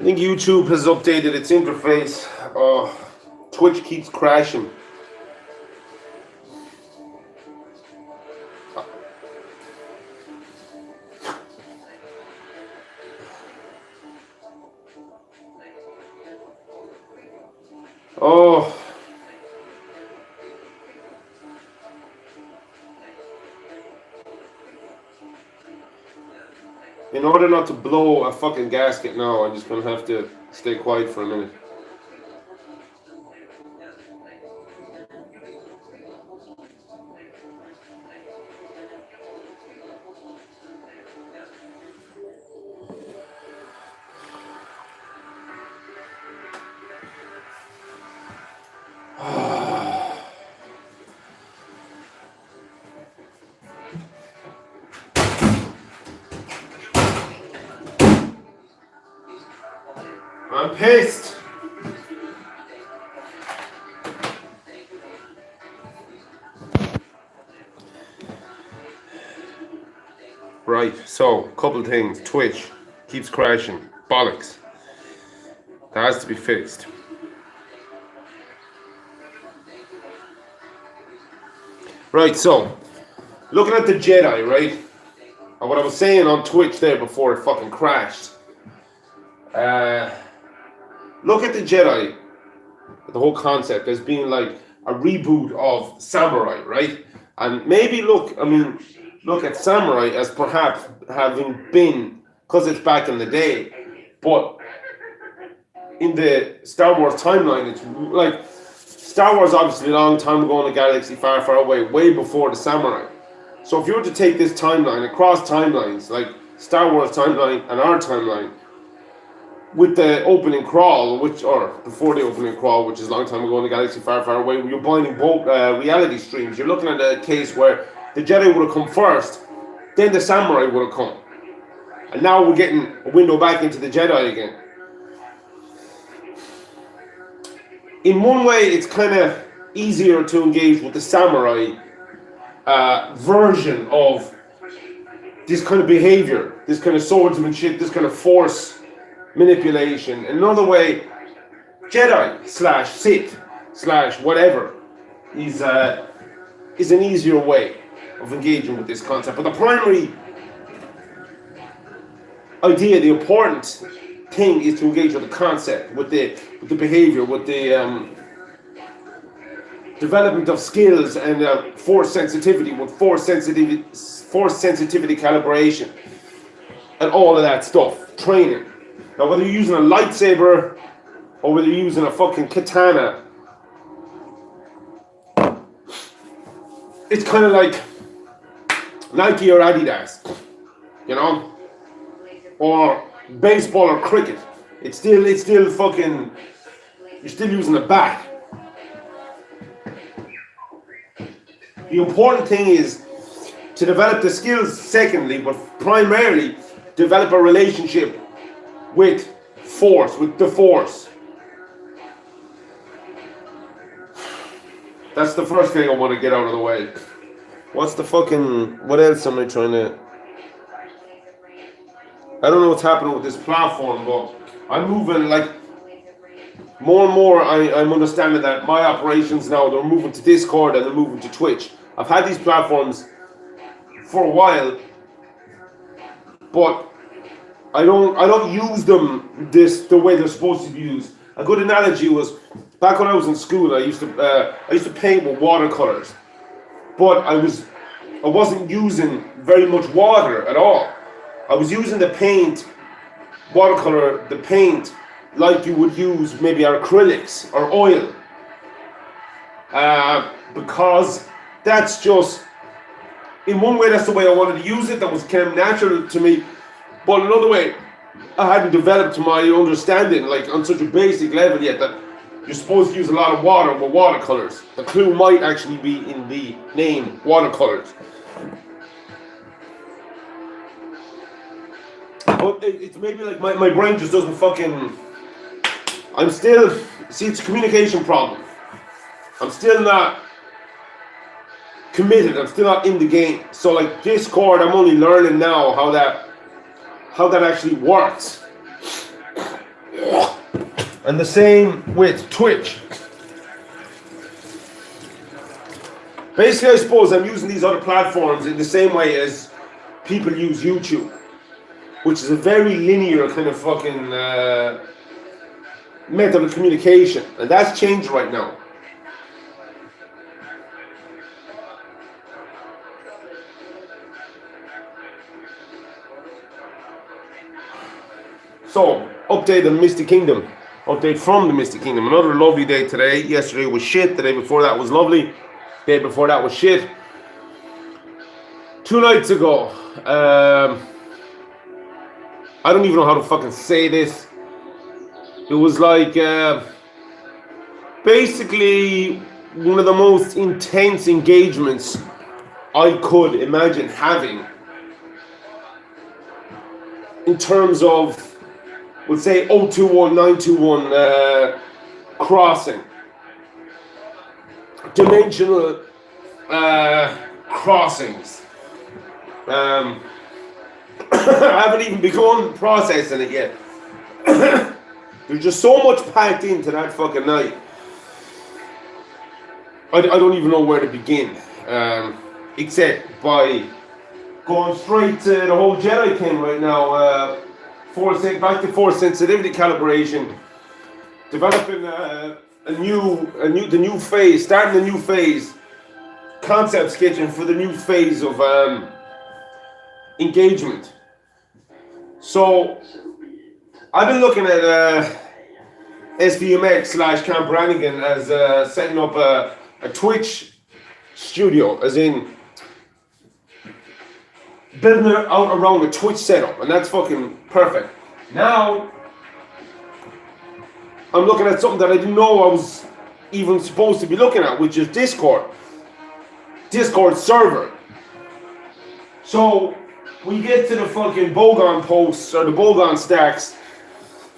I think YouTube has updated its interface. Twitch keeps crashing. Oh. In order not to blow a fucking gasket now, I'm just gonna have to stay quiet for a minute. I'm pissed. Right, so couple things. Twitch keeps crashing. Bollocks. That has to be fixed. Right, so looking at the Jedi, right? And what I was saying on Twitch there before it fucking crashed. Look at the Jedi, the whole concept as being like a reboot of Samurai, right? And maybe look at Samurai as perhaps having been, because it's back in the day, but in the Star Wars timeline, it's like Star Wars obviously a long time ago in a galaxy far, far away, way before the Samurai. So if you were to take this timeline across timelines, like Star Wars timeline and our timeline, with the opening crawl, or before the opening crawl, which is a long time ago in a galaxy far, far away, you're binding both reality streams. You're looking at a case where the Jedi would have come first, then the Samurai would have come. And now we're getting a window back into the Jedi again. In one way, it's kind of easier to engage with the Samurai version of this kind of behavior, this kind of swordsmanship, this kind of force manipulation. Another way, Jedi / Sith / whatever is an easier way of engaging with this concept. But the primary idea, the important thing, is to engage with the concept, with the behavior, with the development of skills and force sensitivity, with force sensitivity calibration, and all of that stuff. Training. Now, whether you're using a lightsaber or whether you're using a fucking katana, it's kind of like Nike or Adidas, you know, or baseball or cricket. It's still fucking. You're still using a bat. The important thing is to develop the skills. Secondly, but primarily, develop a relationship with the force. That's the first thing I want to get out of the way. What else am I trying to... I don't know what's happening with this platform, but I'm moving like... More and more, I'm understanding that my operations now, they're moving to Discord and they're moving to Twitch. I've had these platforms for a while, but I don't use them the way they're supposed to be used. A good analogy was back when I was in school. I used to paint with watercolors, but I wasn't using very much water at all. I was using the paint like you would use maybe acrylics or oil, because that's just, in one way, that's the way I wanted to use it. That was kind of natural to me. But another way, I hadn't developed my understanding, like on such a basic level yet, that you're supposed to use a lot of water with watercolors. The clue might actually be in the name, watercolors. But it's maybe like my brain just doesn't fucking... it's a communication problem. I'm still not committed. I'm still not in the game. So like Discord, I'm only learning now how that actually works. And the same with Twitch. Basically, I suppose I'm using these other platforms in the same way as people use YouTube, which is a very linear kind of fucking method of communication, and that's changed right now. So, update on Mystic Kingdom. Update from the Mystic Kingdom. Another lovely day today. Yesterday was shit. The day before that was lovely. The day before that was shit. 2 nights ago, I don't even know how to fucking say this. It was like basically one of the most intense engagements I could imagine having in terms of, we'll say 021, 921 crossing. Dimensional crossings. I haven't even begun processing it yet. There's just so much packed into that fucking night. I don't even know where to begin. Except by going straight to the whole Jedi thing right now. Back to force sensitivity calibration. Developing the new phase, starting the new phase. Concept sketching for the new phase of engagement. So I've been looking at SVMX / Camp Brannigan as setting up a Twitch studio, as in building it out around a Twitch setup, and that's fucking perfect. Now I'm looking at something that I didn't know I was even supposed to be looking at, which is Discord server. So we get to the fucking Bogon posts or the Bogon stacks,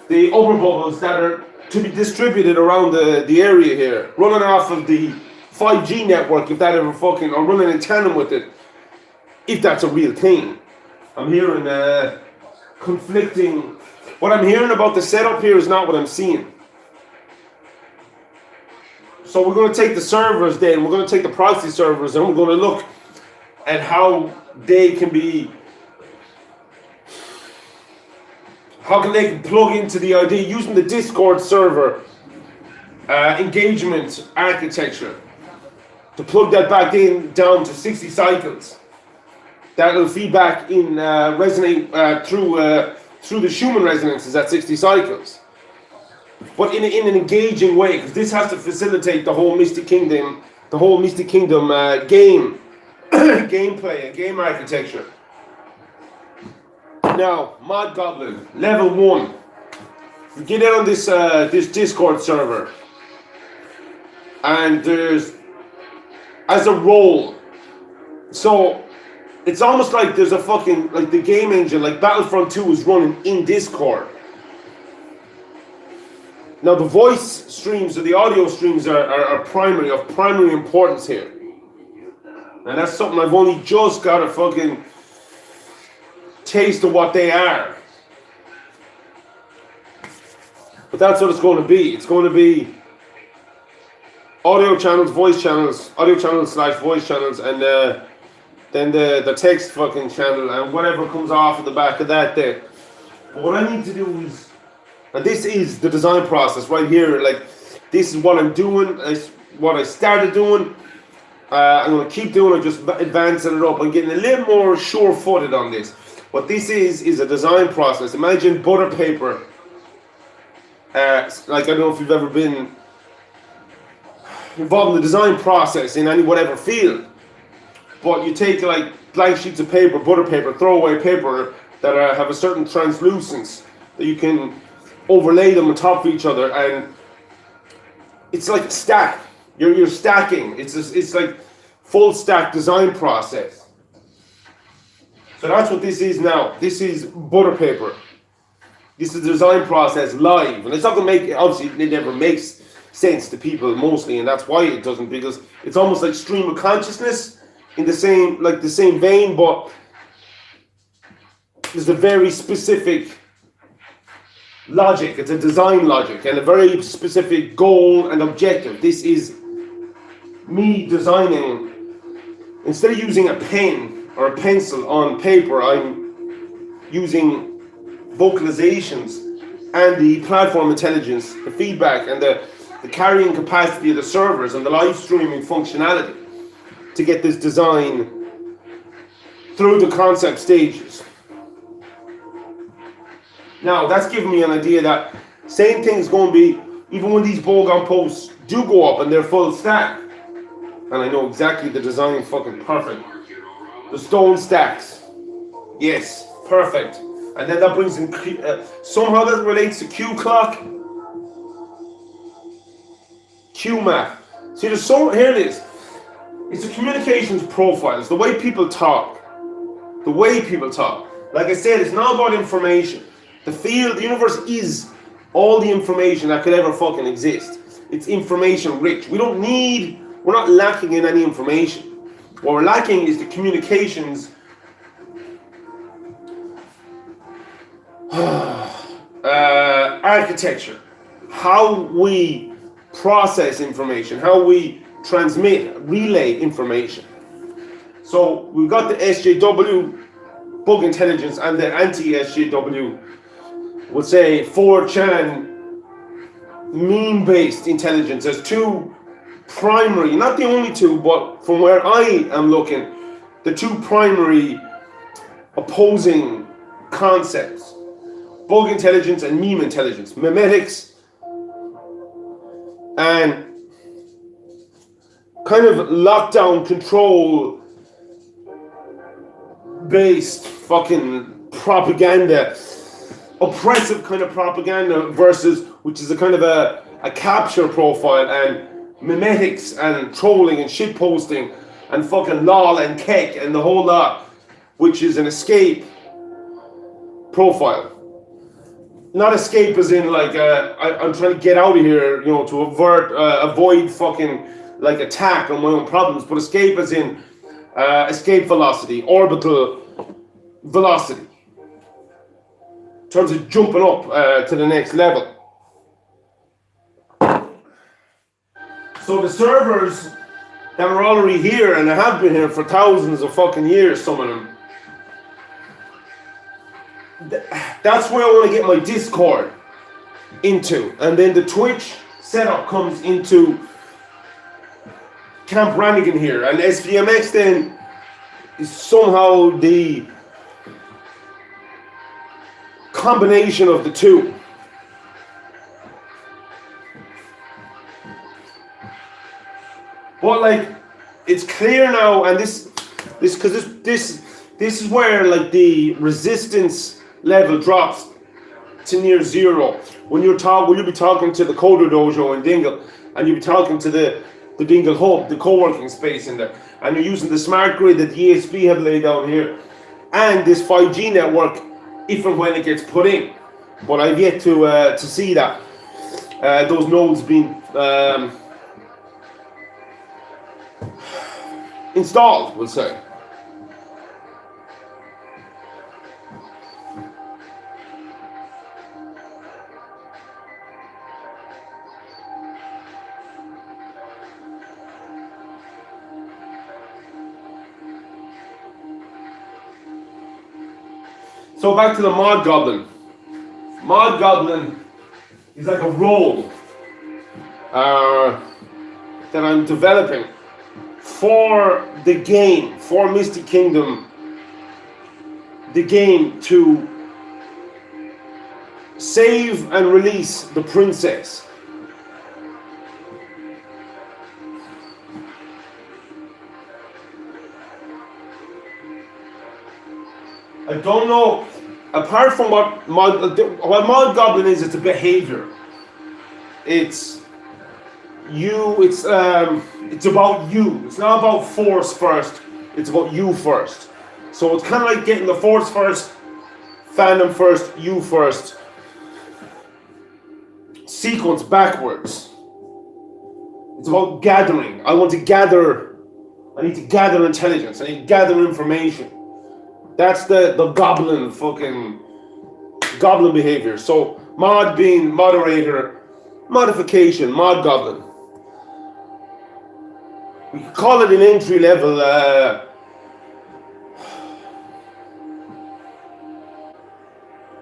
the upper bubbles that are to be distributed around the area here, running off of the 5G network, if that ever fucking, or running in tandem with it, if that's a real thing. I'm hearing conflicting. What I'm hearing about the setup here is not what I'm seeing. So we're going to take the servers then, we're going to take the proxy servers, and we're going to look at how they can be, how can they plug into the idea using the Discord server engagement architecture to plug that back in down to 60 cycles. That'll feed back in resonate through the Schumann resonances at 60 cycles. But in an engaging way, because this has to facilitate the whole Mystic Kingdom, game, gameplay and game architecture. Now, Mod Goblin, level 1. You get in on this Discord server, and there's, as a role, so it's almost like there's a fucking, like the game engine, like Battlefront 2 is running in Discord. Now the voice streams or the audio streams are of primary importance here. And that's something I've only just got a fucking taste of what they are. But that's what it's going to be. It's going to be audio channels, voice channels, audio channels / voice channels, and then the text fucking channel and whatever comes off of the back of that there. But what I need to do is, and this is the design process right here, like this is what I'm doing, what I started doing. I'm going to keep doing it, just advancing it up. I'm getting a little more sure-footed on this. What this is a design process. Imagine butter paper. Like, I don't know if you've ever been involved in the design process in any whatever field. But you take like blank sheets of paper, butter paper, throwaway paper that have a certain translucence that you can overlay them on top of each other, and it's like a stack. You're stacking. It's like full stack design process. So that's what this is now. This is butter paper. This is the design process live, and it's not gonna make, obviously it never makes sense to people mostly, and that's why it doesn't, because it's almost like stream of consciousness in the same vein, but there's a very specific logic. It's a design logic and a very specific goal and objective. This is me designing. Instead of using a pen or a pencil on paper, I'm using vocalizations and the platform intelligence, the feedback and the carrying capacity of the servers and the live streaming functionality to get this design through the concept stages. Now, that's giving me an idea that same thing is going to be, even when these Bogon posts do go up and they're full stack, and I know exactly the design, fucking perfect. The stone stacks. Yes, perfect. And then that brings in, somehow that relates to Q clock. Q math. See, there's so, here it is. It's the communications profile. It's the way people talk. The way people talk. Like I said, it's not about information. The field, the universe is all the information that could ever fucking exist. It's information rich. We're not lacking in any information. What we're lacking is the communications architecture. How we process information, how we transmit, relay information. So we've got the SJW bug intelligence and the anti-SJW, we'll say 4chan meme-based intelligence. There's two primary, not the only two, but from where I am looking, the two primary opposing concepts: bug intelligence and meme intelligence, memetics and kind of lockdown control based fucking propaganda, oppressive kind of propaganda versus, which is a kind of a capture profile, and memetics and trolling and shit posting and fucking lol and kek and the whole lot, which is an escape profile. Not escape as in like I'm trying to get out of here, to avoid fucking like attack on my own problems, but escape as in escape velocity, orbital velocity, in terms of jumping up to the next level. So the servers that are already here and have been here for thousands of fucking years, some of them, that's where I want to get my Discord into. And then the Twitch setup comes into Camp Rannigan here. And SVMX then is somehow the combination of the two. But like, it's clear now, and this is where like the resistance level drops to near zero. When you'll be talking to the Coder Dojo in Dingle, and you'll be talking to the Dingle Hub, the co-working space in there, and you're using the smart grid that the ESP have laid down here, and this 5G network, if and when it gets put in. But I've yet to see that those nodes being installed, we'll say. So back to the Mod Goblin. Mod Goblin is like a role that I'm developing for the game, for Mystic Kingdom, the game, to save and release the princess. I don't know, apart from what Mod Goblin is, it's a behavior. It's about you. It's not about force first, it's about you first. So it's kind of like getting the force first, fandom first, you first, sequence backwards. It's about gathering. I need to gather intelligence, I need to gather information. That's the goblin behavior. So Mod being moderator, modification, mod goblin. We could call it an entry level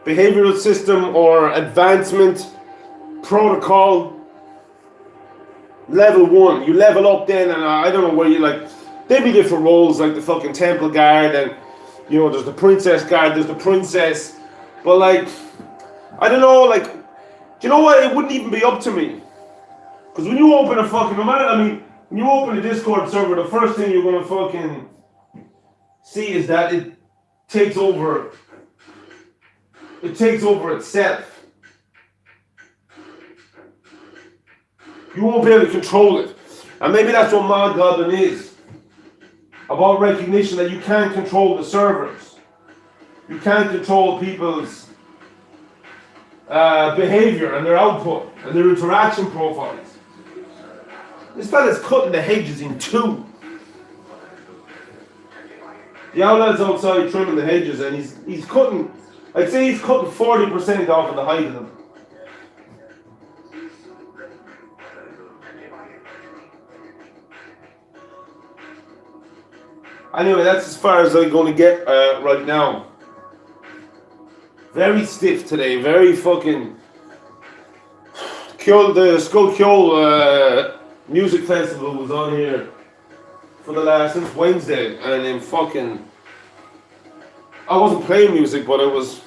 behavioral system or advancement protocol. Level 1. You level up then, and I don't know where you like. There'd be different roles like the fucking temple guard, and you know, there's the princess guard, there's the princess. But like, I don't know, like, do you know what? It wouldn't even be up to me. Because when you open a fucking, no matter, I mean, when you open a Discord server, the first thing you're gonna fucking see is that it takes over. It takes over itself. You won't be able to control it. And maybe that's what Mod Goblin is. About recognition that you can't control the servers. You can't control people's behavior and their output and their interaction profiles. This fella's cutting the hedges in two. The outlad's outside trimming the hedges, and he's cutting, I'd say he's cutting 40% off of the height of them. Anyway, that's as far as I'm going to get right now. Very stiff today, very fucking... the Skull Kjol music festival was on here for the last, since Wednesday, and then fucking... I wasn't playing music, but I was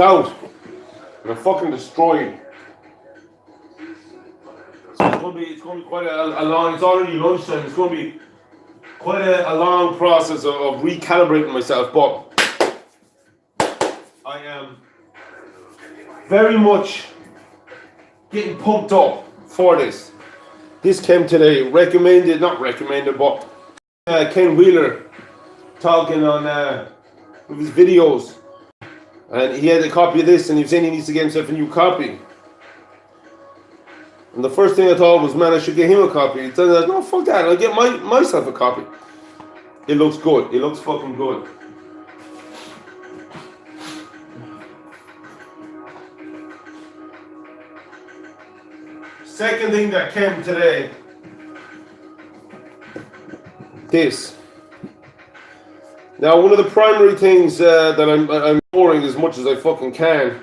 out, and I fucking destroyed. So it's going to be quite a long, it's already lunchtime, it's going to be quite a long process of recalibrating myself, but I am very much getting pumped up for this. This came today, not recommended, but Ken Wheeler talking on with his videos, and he had a copy of this, and he was saying he needs to get himself a new copy. And the first thing I thought was, man, I should get him a copy. He said, no, fuck that, I'll get myself a copy. It looks good. It looks fucking good. Second thing that came today, this. Now, one of the primary things that I'm ignoring as much as I fucking can.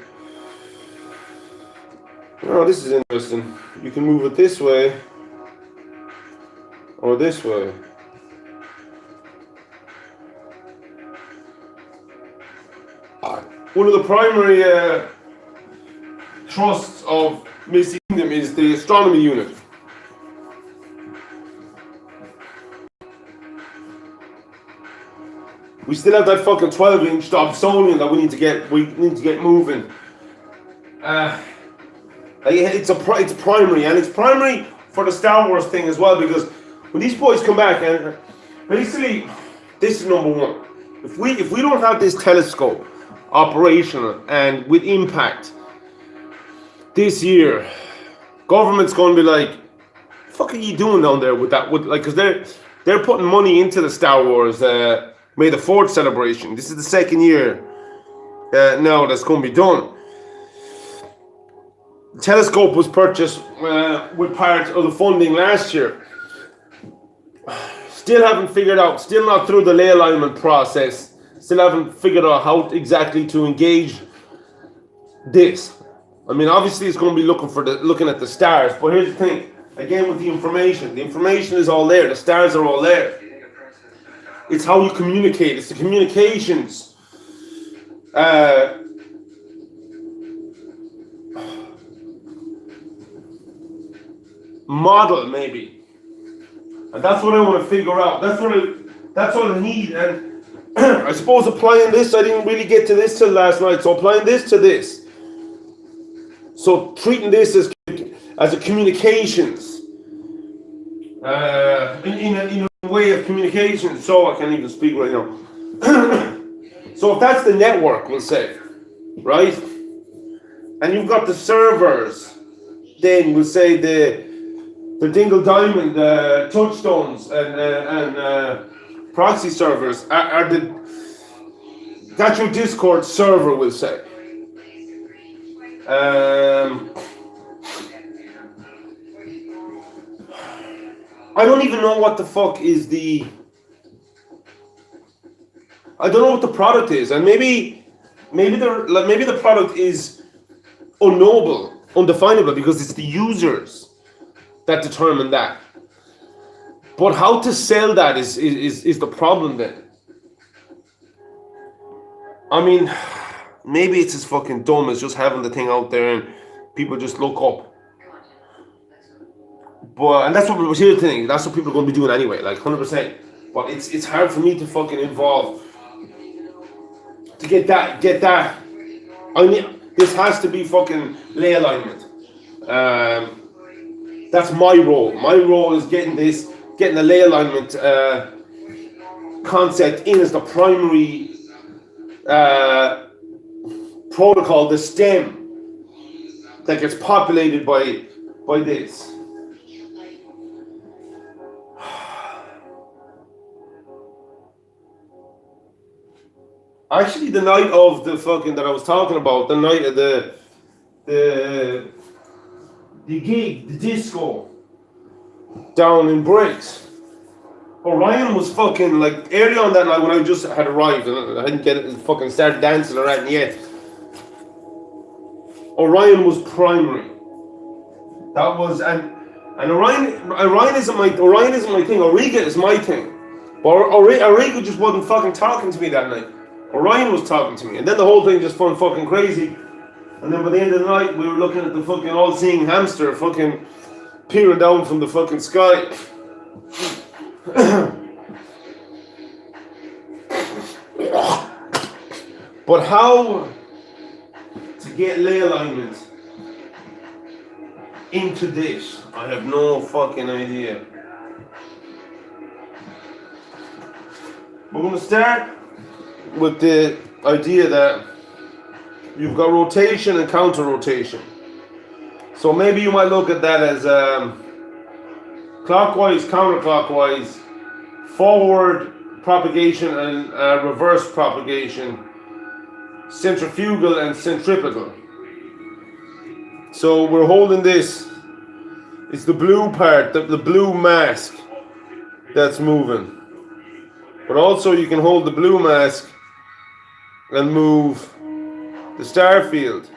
Oh, this is interesting. You can move it this way or this way. One of the primary trusts of Misty Kingdom is the astronomy unit. We still have that fucking 12-inch Dobsonian that we need to get moving. It's primary, and it's primary for the Star Wars thing as well, because when these boys come back, and basically this is number one. If we don't have this telescope operational and with impact this year, government's going to be like, "The fuck are you doing down there with that?" Because they're putting money into the Star Wars May the 4th celebration. This is the second year now that's going to be done. The telescope was purchased with part of the funding last year. Still haven't figured out. Still not through the ley alignment process. Still haven't figured out how exactly to engage this. I mean, obviously it's going to be looking at the stars, but here's the thing. Again, with the information is all there. The stars are all there. It's how you communicate. It's the communications. Model, maybe. And that's what I want to figure out. That's what I need. And I suppose applying this, I didn't really get to this till last night. So applying this to this. So treating this as a communications. In a way of communication. So I can't even speak right now. So if that's the network, we'll say, right? And you've got the servers, then we'll say the Dingle Diamond touchstones and proxy servers that's your Discord server, we'll say. Um, I don't even know what the fuck is the. I don't know what the product is, and maybe the product is unknowable, undefinable, because it's the users that determine that. But how to sell that is the problem then. I mean, maybe it's as fucking dumb as just having the thing out there and people just look up. But and that's what here's the thing. That's what people are going to be doing anyway, like 100%. But it's hard for me to fucking involve to get that. I mean, this has to be fucking lay alignment. That's my role. My role is getting the lay alignment concept in as the primary protocol, the stem that gets populated by this. Actually, the night of the fucking that I was talking about, the night of the gig, the disco down in Breaks. Orion was fucking like early on that night when I just had arrived and I hadn't get fucking started dancing or anything yet. Orion was primary. That was and Orion isn't my thing. Origa is my thing. But Origa just wasn't fucking talking to me that night. Orion was talking to me, and then the whole thing just went fucking crazy. And then by the end of the night, we were looking at the fucking all-seeing hamster fucking peering down from the fucking sky. But how to get lay alignment into this, I have no fucking idea. We're going to start with the idea that you've got rotation and counter rotation. So maybe you might look at that as clockwise, counterclockwise, forward propagation and reverse propagation, centrifugal and centripetal. So we're holding this. It's the blue part, the blue mask that's moving. But also you can hold the blue mask and move the star field.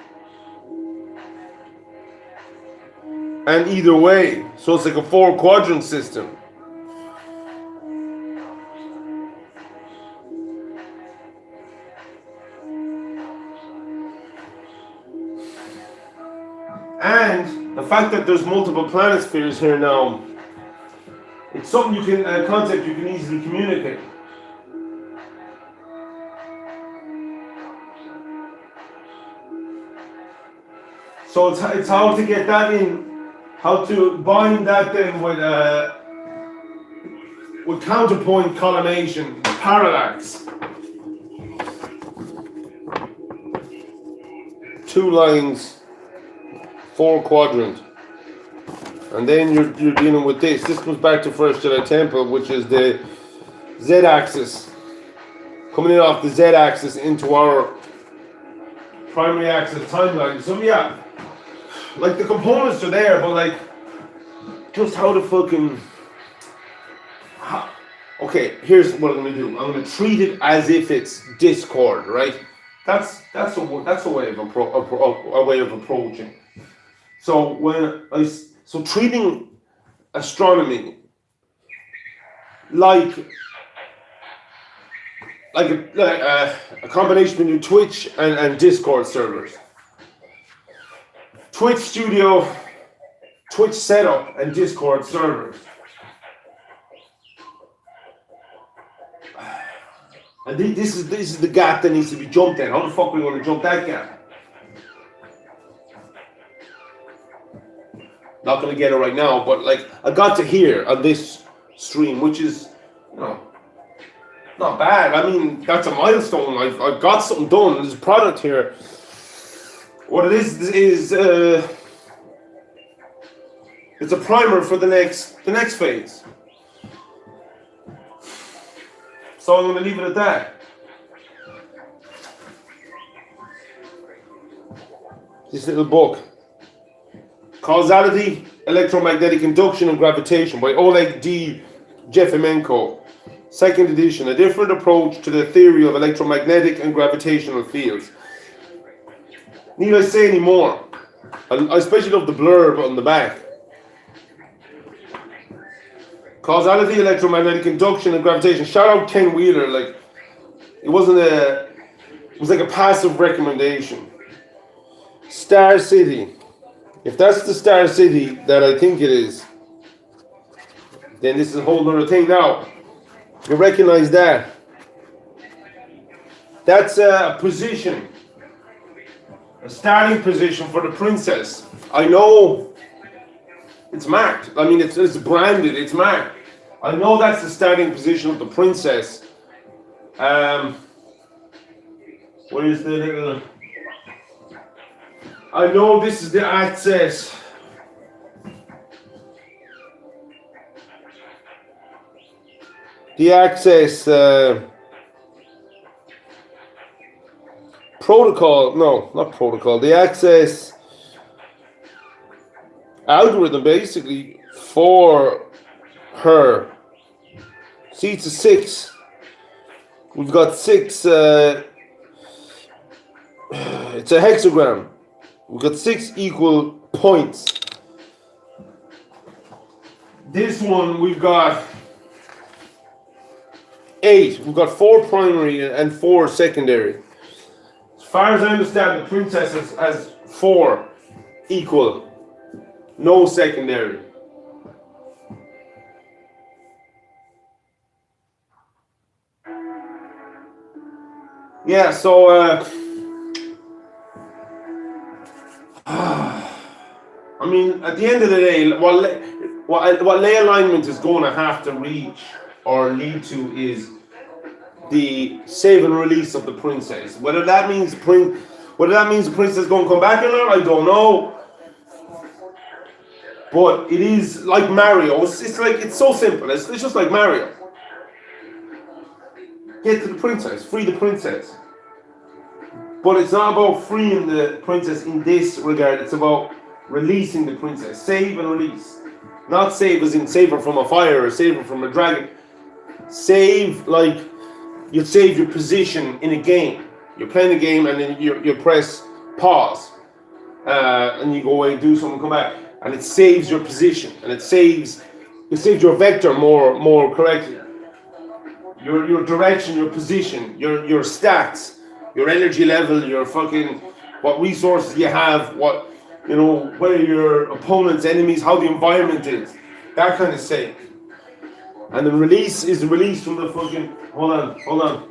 And either way. So it's like a 4-quadrant system. And the fact that there's multiple planispheres here now, it's something you can, a concept you can easily communicate. So it's how to get that in, how to bind that then with counterpoint collimation, parallax. 2 lines, 4-quadrant. And then you're dealing with this. This comes back to First Jedi Temple, which is the Z-axis. Coming in off the Z-axis into our primary axis timeline. So yeah, like the components are there, but like just how to fucking. Okay, here's what I'm gonna do. I'm gonna treat it as if it's Discord, right? That's a way of approaching. So treating astronomy like a combination between Twitch and Discord servers. Twitch studio, Twitch setup, and Discord servers. And this is the gap that needs to be jumped in. How the fuck are we going to jump that gap? Not going to get it right now, but like I got to here on this stream, which is, not bad. I mean, that's a milestone. I've got something done. There's a product here. What it is it's a primer for the next phase. So I'm going to leave it at that. this little book, Causality, Electromagnetic Induction and Gravitation by Oleg D. Jefimenko. Second edition, a different approach to the theory of electromagnetic and gravitational fields. Need I say any more? I especially love the blurb on the back. Causality, electromagnetic induction and gravitation. Shout out Ken Wheeler. Like, it was like a passive recommendation. Star City. If that's the Star City that I think it is, then this is a whole other thing. Now, you recognize that. That's a position, a starting position for the princess. I know it's marked. I mean, it's branded, it's marked. I know that's the starting position of the princess. What is the little... I know this is the access. The access protocol, no, not protocol, the access algorithm basically for her. See, it's a 6. We've got 6, it's a hexagram. We've got 6 equal points. This one we've got 8. We've got 4 primary and 4 secondary. As far as I understand, the princess has 4 equal, no secondary. Yeah, so I mean, at the end of the day, what ley alignment is going to have to reach or lead to is the save and release of the princess. Whether that means the princess is going to come back or not, I don't know. But it is like Mario. It's so simple. It's just like Mario. Get to the princess, free the princess. But it's not about freeing the princess in this regard. It's about releasing the princess. Save and release. Not save as in save her from a fire or save her from a dragon. Save like you'd save your position in a game. You're playing a game and then you press pause. And you go away and do something, come back. And it saves your position. And it saves your vector more correctly. Your direction, your position, your stats, your energy level, your fucking what resources you have, what where your opponents, enemies, how the environment is, that kind of sake. And the release is the release from the fucking hold on.